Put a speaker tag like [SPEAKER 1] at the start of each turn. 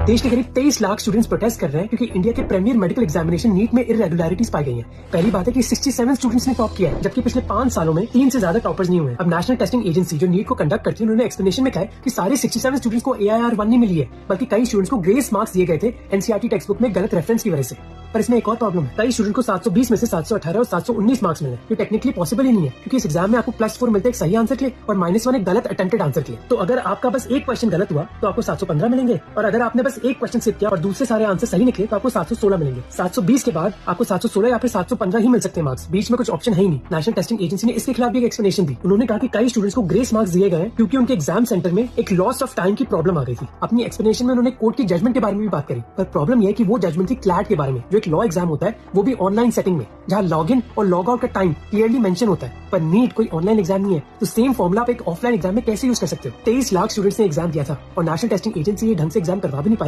[SPEAKER 1] देश के करीब 23 लाख स्टूडेंट्स प्रोटेस्ट कर रहे हैं क्योंकि इंडिया के प्रीमियर मेडिकल एग्जामिनेशन नीट में इरेगुलरिटीज पाई गई हैं। पहली बात है कि 67 स्टूडेंट्स ने टॉप किया है, जबकि पिछले 5 सालों में 3 से ज्यादा टॉपर्स नहीं हुए। अब नेशनल टेस्टिंग एजेंसी जो नीट को कंडक्ट करती है, उन्होंने एक्सप्लेनेशन में कहा है कि सारे 67 स्टूडेंट्स को AIR-1 नहीं मिली है, बल्कि कई स्टूडेंट्स को ग्रेस मार्क्स दिए गए थे NCERT टेक्स्ट बुक में गलत रेफरेंस की वजह से। पर इसमें एक और प्रॉब्लम है, कई स्टूडेंट को 720 में से 718 और 719 मार्क्स मिले, जो टेक्निकली पॉसिबल ही नहीं है, क्योंकि इस एग्जाम में आपको +4 मिलते हैं एक सही आंसर के लिए और -1 एक गलत अटेम्प्टेड आंसर के लिए। तो अगर आपका बस एक क्वेश्चन गलत हुआ तो आपको 715 मिलेंगे, और अगर आपने बस एक क्वेश्चन स्किप किया और दूसरे सारे आंसर सही निकले तो आपको 716 मिलेंगे। 720 के बाद आपको 716 या फिर 715 ही मिल सकते हैं मार्क्स, बीच में कुछ ऑप्शन है ही नहीं। नेशनल टेस्टिंग एजेंसी ने इसके खिलाफ भी एक एक्सप्लेनेशन दी। उन्होंने कहा कि कई स्टूडेंट्स को ग्रेस मार्क्स दिए गए क्योंकि उनके एग्जाम सेंटर में एक लॉस ऑफ टाइम की प्रॉब्लम आ गई थी। अपनी एक्सप्लेनेशन में उन्होंने कोर्ट की जजमेंट के बारे में भी बात करी, पर प्रॉब्लम यह है कि वो जजमेंट थी क्लैट के बारे में, जो एक लॉ एग्जाम होता है, वो भी ऑनलाइन सेटिंग में, जहाँ लॉग इन और लॉग आउट का टाइम क्लियरली मेंशन होता है। पर नीट कोई ऑनलाइन एग्जाम नहीं है, तो सेम फॉर्मूला आप एक ऑफलाइन एग्जाम में कैसे यूज कर सकते हो। 23 लाख स्टूडेंट्स ने एग्जाम दिया था और नेशनल टेस्टिंग एजेंसी ये ढंग से एग्जाम करवा भी नहीं पाई।